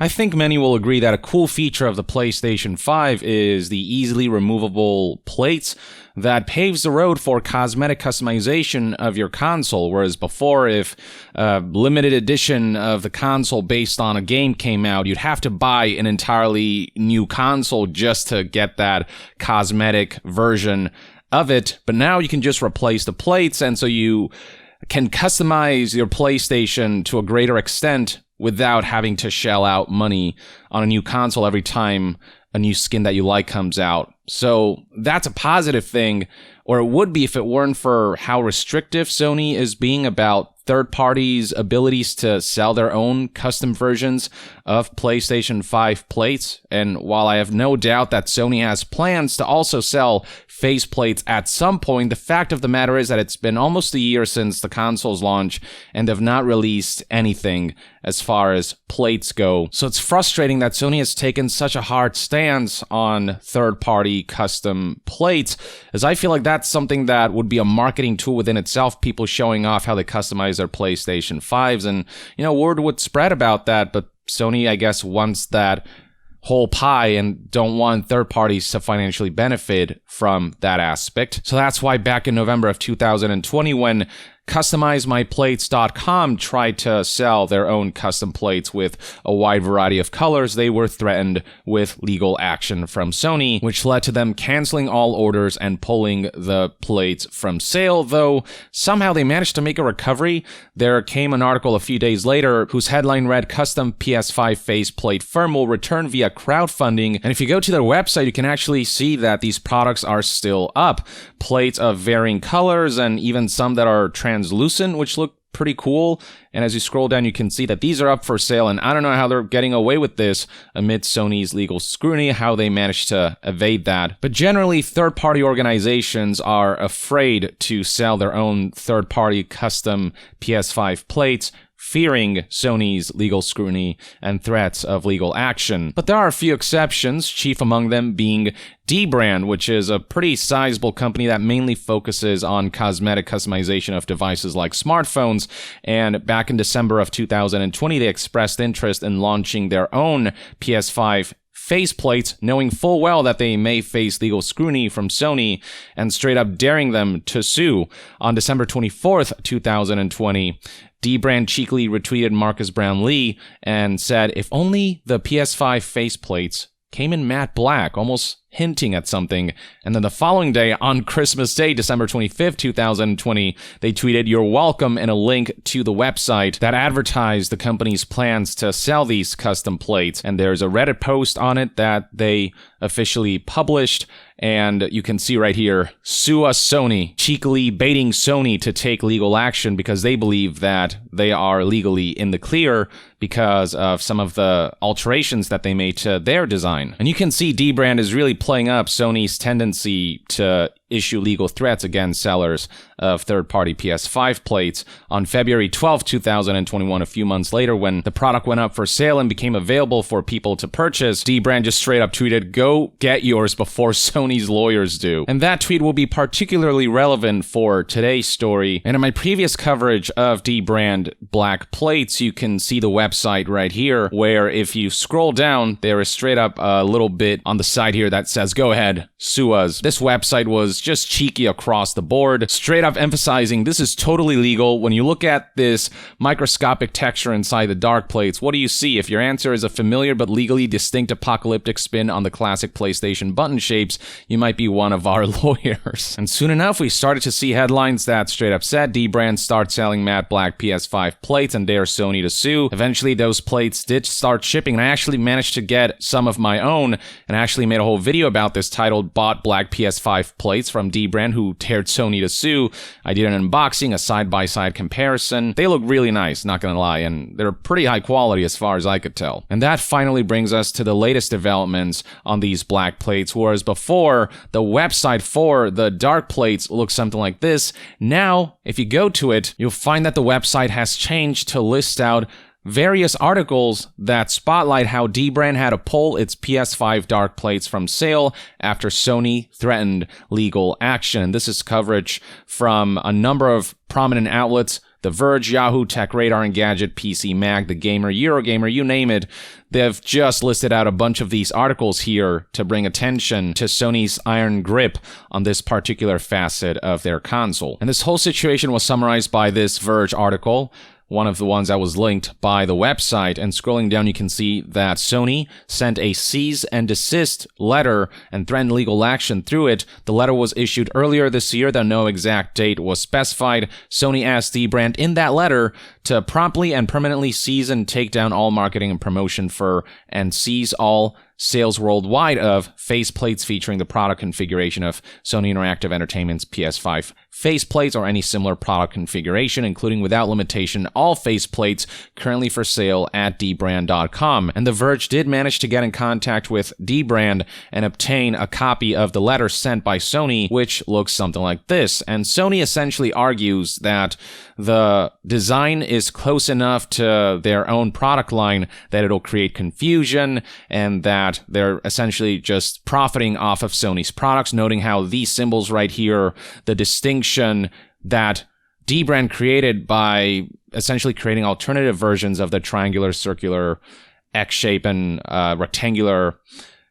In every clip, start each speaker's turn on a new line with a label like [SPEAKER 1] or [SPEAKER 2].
[SPEAKER 1] I think many will agree that a cool feature of the PlayStation 5 is the easily removable plates that paves the road for cosmetic customization of your console, whereas before, if a limited edition of the console based on a game came out, you'd have to buy an entirely new console just to get that cosmetic version of it. But now you can just replace the plates, and so you can customize your PlayStation to a greater extent without having to shell out money on a new console every time a new skin that you like comes out. So that's a positive thing, or it would be if it weren't for how restrictive Sony is being about third parties' abilities to sell their own custom versions of PlayStation 5 plates. And while I have no doubt that Sony has plans to also sell face plates at some point, the fact of the matter is that it's been almost a year since the console's launch and they've not released anything as far as plates go. So it's frustrating that Sony has taken such a hard stance on third-party custom plates, as I feel like that's something that would be a marketing tool within itself, people showing off how they customize their PlayStation 5s, and, word would spread about that, but Sony, I guess, wants that whole pie and don't want third parties to financially benefit from that aspect. So that's why back in November of 2020, when CustomizeMyPlates.com tried to sell their own custom plates with a wide variety of colors, they were threatened with legal action from Sony, which led to them canceling all orders and pulling the plates from sale, though somehow they managed to make a recovery. There came an article a few days later whose headline read, "Custom PS5 faceplate firm will return via crowdfunding," and if you go to their website, you can actually see that these products are still up. Plates of varying colors and even some that are translucent, which look pretty cool. And as you scroll down, you can see that these are up for sale, and I don't know how they're getting away with this amid Sony's legal scrutiny, how they managed to evade that. But generally, third-party organizations are afraid to sell their own third-party custom PS5 plates, fearing Sony's legal scrutiny and threats of legal action. But there are a few exceptions, chief among them being Dbrand, which is a pretty sizable company that mainly focuses on cosmetic customization of devices like smartphones, and back in December of 2020, they expressed interest in launching their own PS5 faceplates, knowing full well that they may face legal scrutiny from Sony and straight up daring them to sue. On December 24th, 2020, Dbrand cheekily retweeted Marcus Brown Lee and said, "If only the PS5 faceplates came in matte black," almost hinting at something. And then the following day, on Christmas Day, December 25th, 2020, they tweeted, "You're welcome," and a link to the website that advertised the company's plans to sell these custom plates. And there's a Reddit post on it that they officially published, and you can see right here, "Sue us, Sony," cheekily baiting Sony to take legal action because they believe that they are legally in the clear because of some of the alterations that they made to their design. And you can see Dbrand is really playing up Sony's tendency to issue legal threats against sellers of third-party PS5 plates. On February 12, 2021, a few months later, when the product went up for sale and became available for people to purchase, Dbrand just straight up tweeted, "Go get yours before Sony's lawyers do." And that tweet will be particularly relevant for today's story. And in my previous coverage of Dbrand black plates, you can see the website right here, where if you scroll down, there is straight up a little bit on the side here that says, "Go ahead, sue us." This website was just cheeky across the board, straight up emphasizing this is totally legal. When you look at this microscopic texture inside the dark plates, what do you see? If your answer is a familiar but legally distinct apocalyptic spin on the classic PlayStation button shapes, you might be one of our lawyers. And soon enough, we started to see headlines that straight up said Dbrand starts selling matte black PS5 plates and dares Sony to sue. Eventually, those plates did start shipping, and I actually managed to get some of my own, and I actually made a whole video about this titled "Bought Black PS5 Plates from Dbrand Who Dared Sony to Sue." I did an unboxing, a side-by-side comparison. They look really nice, not gonna lie, and they're pretty high quality as far as I could tell. And that finally brings us to the latest developments on these black plates. Whereas before, the website for the dark plates looked something like this. Now, if you go to it, you'll find that the website has changed to list out various articles that spotlight how Dbrand had to pull its PS5 dark plates from sale after Sony threatened legal action. This is coverage from a number of prominent outlets: The Verge, Yahoo, Tech Radar, Engadget, PC Mag, The Gamer, Eurogamer, you name it. they've just listed out a bunch of these articles here to bring attention to Sony's iron grip on this particular facet of their console. And this whole situation was summarized by this Verge article, one of the ones that was linked by the website, and scrolling down you can see that Sony sent a cease and desist letter and threatened legal action through it. The letter was issued earlier this year, though no exact date was specified. Sony asked Dbrand in that letter to promptly and permanently seize and take down all marketing and promotion for and seize all sales worldwide of faceplates featuring the product configuration of Sony Interactive Entertainment's PS5 faceplates or any similar product configuration, including without limitation all faceplates currently for sale at Dbrand.com. And The Verge did manage to get in contact with Dbrand and obtain a copy of the letter sent by Sony, which looks something like this. And Sony essentially argues that the design is close enough to their own product line that it'll create confusion, and that they're essentially just profiting off of Sony's products, noting how these symbols right here, the distinction that Dbrand created by essentially creating alternative versions of the triangular, circular, X-shape, and rectangular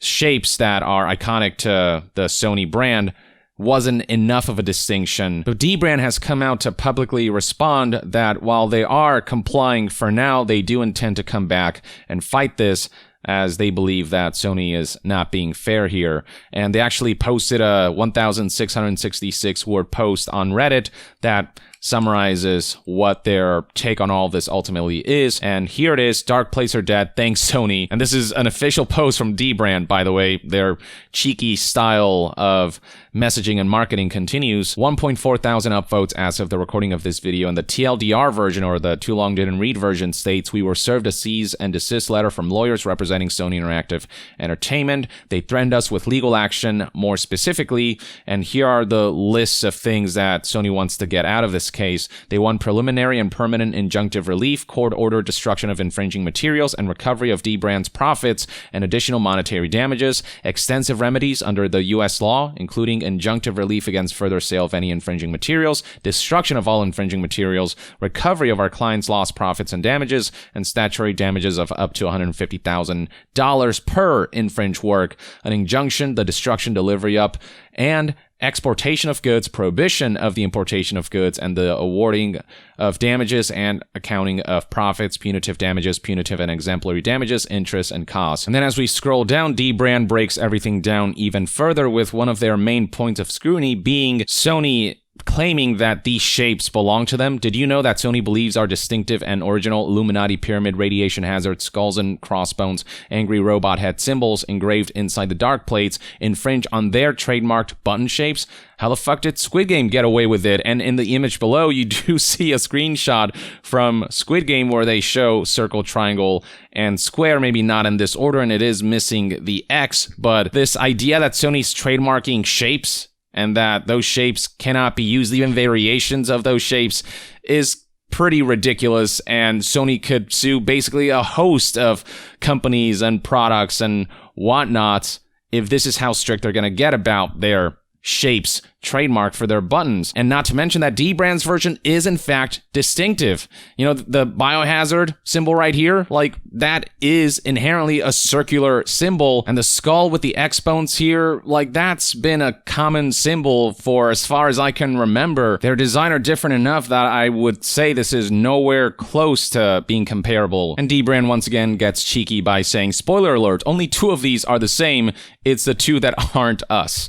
[SPEAKER 1] shapes that are iconic to the Sony brand, wasn't enough of a distinction. But Dbrand has come out to publicly respond that while they are complying for now, they do intend to come back and fight this, as they believe that Sony is not being fair here. And they actually posted a 1,666 word post on Reddit that summarizes what their take on all of this ultimately is. And here it is: dark places are dead, thanks Sony. And this is an official post from Dbrand, by the way. Their cheeky style of messaging and marketing continues. 1.4 thousand upvotes as of the recording of this video, and the TLDR version, or the too long didn't read version, states, "We were served a cease and desist letter from lawyers representing Sony Interactive Entertainment. They threatened us with legal action more specifically," and here are the lists of things that Sony wants to get out of this case. They want preliminary and permanent injunctive relief, court order destruction of infringing materials, and recovery of Dbrand's profits and additional monetary damages, extensive remedies under the U.S. law, including injunctive relief against further sale of any infringing materials, destruction of all infringing materials, recovery of our clients' lost profits and damages, and statutory damages of up to $150,000 per infringed work, an injunction, the destruction, delivery up, and exportation of goods, prohibition of the importation of goods, and the awarding of damages and accounting of profits, punitive damages, punitive and exemplary damages, interest, and costs. And then as we scroll down, Dbrand breaks everything down even further, with one of their main points of scrutiny being Sony claiming that these shapes belong to them. Did you know that Sony believes our distinctive and original Illuminati pyramid, radiation hazard, skulls and crossbones, angry robot head symbols engraved inside the dark plates infringe on their trademarked button shapes? How the fuck did Squid Game get away with it? And in the image below, you do see a screenshot from Squid Game where they show circle, triangle, and square, maybe not in this order, and it is missing the X, but this idea that Sony's trademarking shapes and that those shapes cannot be used, even variations of those shapes, is pretty ridiculous, and Sony could sue basically a host of companies and products and whatnot if this is how strict they're going to get about their shapes trademarked for their buttons. And not to mention that Dbrand's version is in fact distinctive. You know, the biohazard symbol right here, like, that is inherently a circular symbol, and the skull with the X bones here, like, that's been a common symbol for as far as I can remember. Their design are different enough that I would say this is nowhere close to being comparable. And Dbrand once again gets cheeky by saying, spoiler alert, only 2 of these are the same, it's the 2 that aren't us.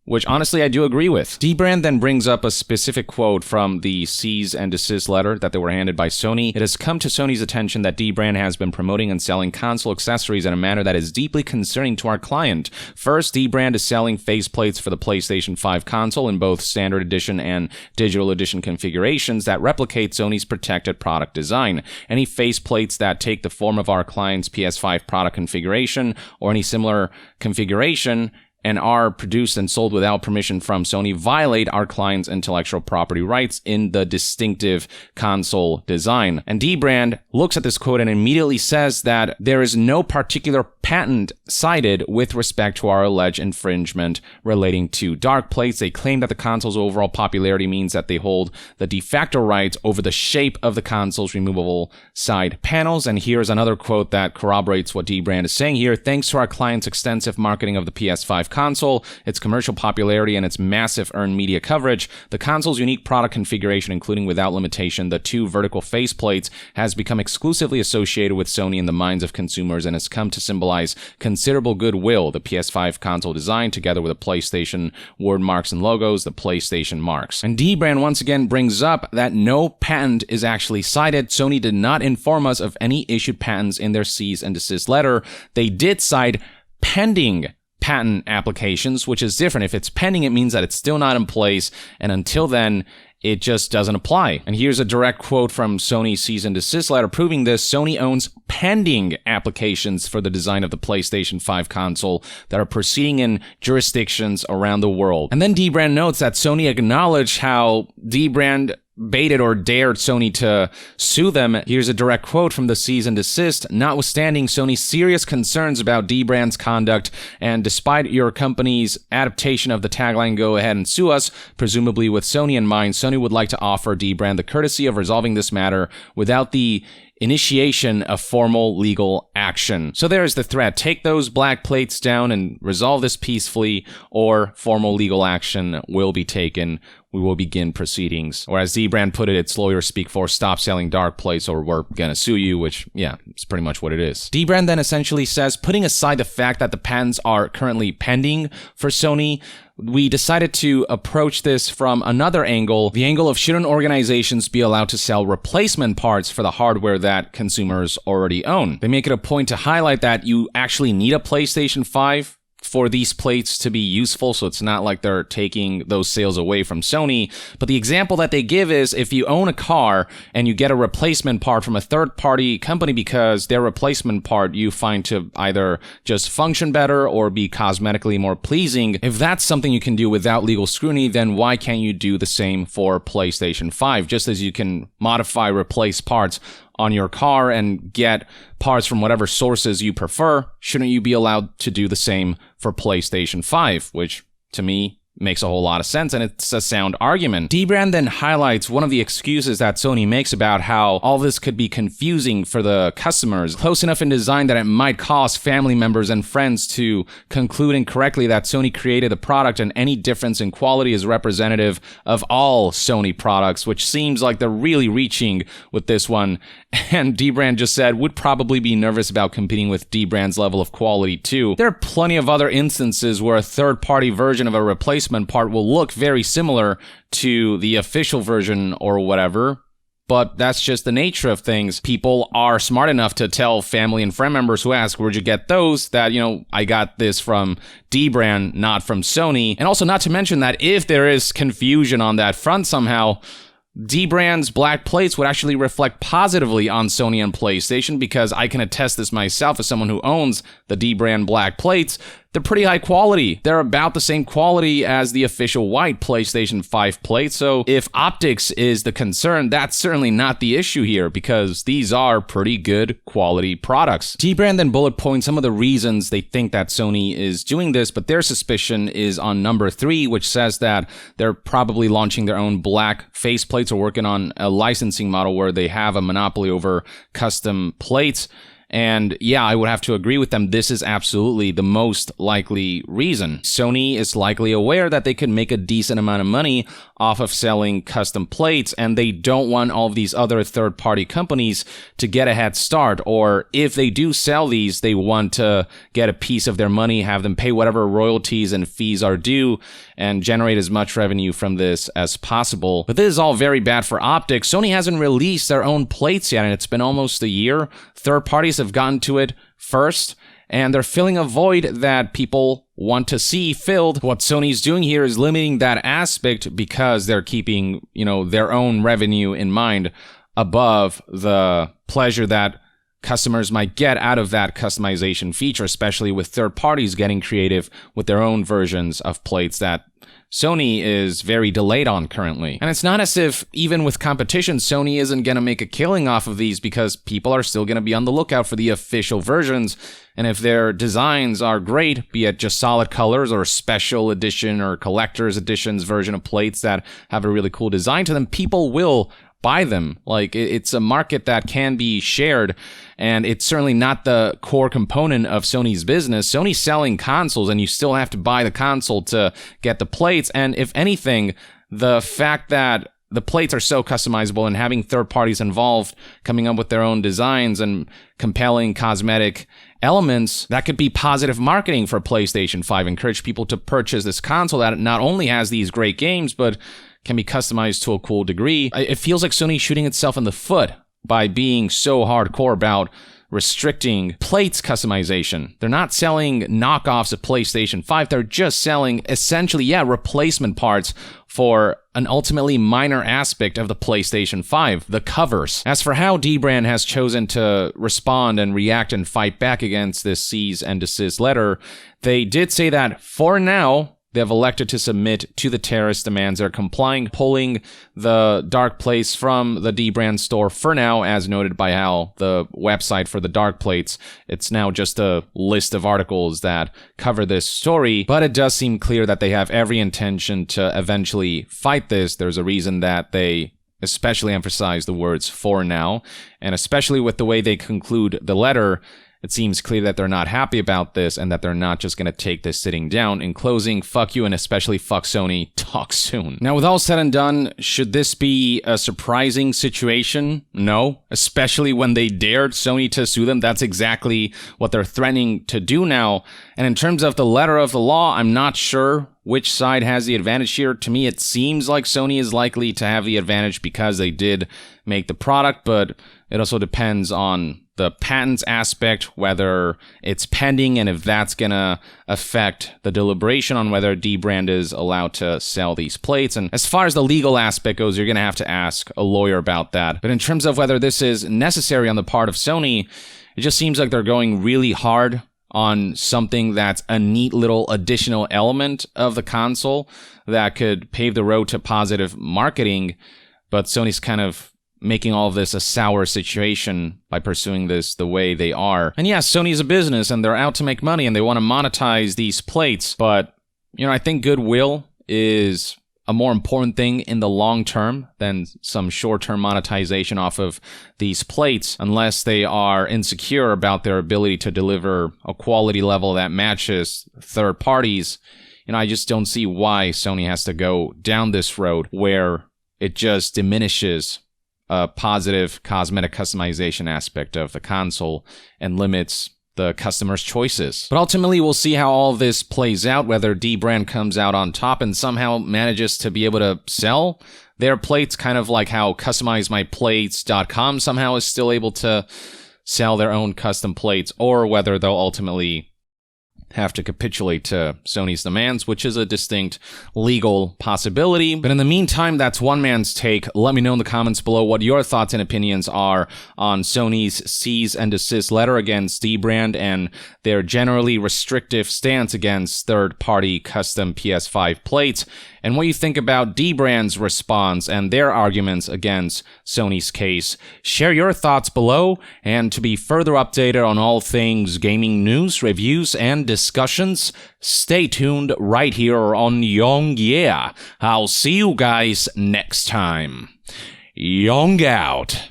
[SPEAKER 1] Which honestly I do agree with. Dbrand then brings up a specific quote from the cease and desist letter that they were handed by Sony. It has come to Sony's attention that Dbrand has been promoting and selling console accessories in a manner that is deeply concerning to our client. First, Dbrand is selling faceplates for the PlayStation 5 console in both standard edition and digital edition configurations that replicate Sony's protected product design. Any faceplates that take the form of our client's PS5 product configuration or any similar configuration and are produced and sold without permission from Sony violate our client's intellectual property rights in the distinctive console design. And Dbrand looks at this quote and immediately says that there is no particular patent cited with respect to our alleged infringement relating to dark plates. They claim that the console's overall popularity means that they hold the de facto rights over the shape of the console's removable side panels. And here's another quote that corroborates what Dbrand is saying here. Thanks to our client's extensive marketing of the PS5 console, its commercial popularity, and its massive earned media coverage, the console's unique product configuration, including without limitation the 2 vertical faceplates, has become exclusively associated with Sony in the minds of consumers and has come to symbolize considerable goodwill. The PS5 console design, together with the PlayStation word marks and logos, the PlayStation marks. And Dbrand once again brings up that no patent is actually cited. Sony did not inform us of any issued patents in their cease and desist letter. They did cite pending patent applications, which is different. If it's pending, it means that it's still not in place, and until then, it just doesn't apply. And here's a direct quote from Sony's cease and desist letter proving this. Sony owns pending applications for the design of the PlayStation 5 console that are proceeding in jurisdictions around the world. And then Dbrand notes that Sony acknowledged how Dbrand baited or dared Sony to sue them. Here's a direct quote from the cease and desist. Notwithstanding Sony's serious concerns about Dbrand's conduct, and despite your company's adaptation of the tagline "Go ahead and sue us," presumably with Sony in mind, Sony would like to offer Dbrand the courtesy of resolving this matter without the initiation of formal legal action. So there's the threat. Take those black plates down and resolve this peacefully, or formal legal action will be taken. We will begin proceedings. Or as Dbrand put it, its lawyers speak for stop selling dark plates or we're gonna sue you, which, yeah, it's pretty much what it is. Dbrand then essentially says, putting aside the fact that the patents are currently pending for Sony, we decided to approach this from another angle, the angle of shouldn't organizations be allowed to sell replacement parts for the hardware that consumers already own. They make it a point to highlight that you actually need a PlayStation 5 for these plates to be useful, so it's not like they're taking those sales away from Sony. But the example that they give is if you own a car and you get a replacement part from a third-party company because their replacement part you find to either just function better or be cosmetically more pleasing, if that's something you can do without legal scrutiny, then why can't you do the same for PlayStation 5? Just as you can modify, replace parts on your car and get parts from whatever sources you prefer, shouldn't you be allowed to do the same for PlayStation 5? Which, to me, makes a whole lot of sense, and it's a sound argument. Dbrand then highlights one of the excuses that Sony makes about how all this could be confusing for the customers, close enough in design that it might cause family members and friends to conclude incorrectly that Sony created the product and any difference in quality is representative of all Sony products, which seems like they're really reaching with this one. And Dbrand just said, would probably be nervous about competing with Dbrand's level of quality too. There are plenty of other instances where a third-party version of a replacement part will look very similar to the official version or whatever, but that's just the nature of things. People are smart enough to tell family and friend members who ask, where'd you get those? That, I got this from Dbrand, not from Sony. And also not to mention that if there is confusion on that front somehow, Dbrand's black plates would actually reflect positively on Sony and PlayStation, because I can attest this myself as someone who owns the Dbrand black plates. They're pretty high quality. They're about the same quality as the official white PlayStation 5 plate, so if optics is the concern, that's certainly not the issue here, because these are pretty good quality products. Dbrand then bullet points some of the reasons they think that Sony is doing this, but their suspicion is on number 3, which says that they're probably launching their own black faceplates or working on a licensing model where they have a monopoly over custom plates. And yeah, I would have to agree with them. This is absolutely the most likely reason. Sony is likely aware that they could make a decent amount of money off of selling custom plates, and they don't want all of these other third-party companies to get a head start. Or if they do sell these, they want to get a piece of their money, have them pay whatever royalties and fees are due, and generate as much revenue from this as possible. But this is all very bad for optics. Sony hasn't released their own plates yet, and it's been almost a year. Third parties have gotten to it first, and they're filling a void that people want to see filled. What Sony's doing here is limiting that aspect because they're keeping, their own revenue in mind above the pleasure that customers might get out of that customization feature, especially with third parties getting creative with their own versions of plates that Sony is very delayed on currently. And it's not as if, even with competition, Sony isn't going to make a killing off of these, because people are still going to be on the lookout for the official versions. And if their designs are great, be it just solid colors or special edition or collector's editions version of plates that have a really cool design to them, people will buy them. Like, it's a market that can be shared, and it's certainly not the core component of Sony's business. Sony's selling consoles, and you still have to buy the console to get the plates. And if anything, the fact that the plates are so customizable and having third parties involved coming up with their own designs and compelling cosmetic elements, that could be positive marketing for PlayStation 5, encourage people to purchase this console that not only has these great games, but can be customized to a cool degree. It feels like Sony's shooting itself in the foot by being so hardcore about restricting plates customization. They're not selling knockoffs of PlayStation 5. They're just selling essentially, replacement parts for an ultimately minor aspect of the PlayStation 5, the covers. As for how Dbrand has chosen to respond and react and fight back against this cease and desist letter, they did say that for now, they have elected to submit to the terrorist demands. They're complying, pulling the Dark Plates from the Dbrand store for now, as noted by Hal, the website for the Dark Plates. It's now just a list of articles that cover this story, but it does seem clear that they have every intention to eventually fight this. There's a reason that they especially emphasize the words "for now," and especially with the way they conclude the letter, it seems clear that they're not happy about this and that they're not just going to take this sitting down. In closing, fuck you, and especially fuck Sony. Talk soon. Now, with all said and done, should this be a surprising situation? No, especially when they dared Sony to sue them. That's exactly what they're threatening to do now. And in terms of the letter of the law, I'm not sure which side has the advantage here. To me, it seems like Sony is likely to have the advantage because they did make the product, but it also depends on the patents aspect, whether it's pending, and if that's gonna affect the deliberation on whether Dbrand is allowed to sell these plates. And as far as the legal aspect goes, you're gonna have to ask a lawyer about that. But in terms of whether this is necessary on the part of Sony, it just seems like they're going really hard on something that's a neat little additional element of the console that could pave the road to positive marketing, but Sony's kind of making all of this a sour situation by pursuing this the way they are. And yes, Sony's a business and they're out to make money and they want to monetize these plates, but, I think goodwill is a more important thing in the long term than some short-term monetization off of these plates, unless they are insecure about their ability to deliver a quality level that matches third parties. I just don't see why Sony has to go down this road where it just diminishes a positive cosmetic customization aspect of the console and limits the customer's choices. But ultimately, we'll see how all this plays out, whether Dbrand comes out on top and somehow manages to be able to sell their plates, kind of like how CustomizeMyPlates.com somehow is still able to sell their own custom plates, or whether they'll ultimately have to capitulate to Sony's demands, which is a distinct legal possibility. But in the meantime, that's one man's take. Let me know in the comments below what your thoughts and opinions are on Sony's cease and desist letter against Dbrand and their generally restrictive stance against third-party custom PS5 plates, and what you think about Dbrand's response and their arguments against Sony's case. Share your thoughts below, and to be further updated on all things gaming news, reviews, and discussions, stay tuned right here on Young Yeah. I'll see you guys next time. Young out.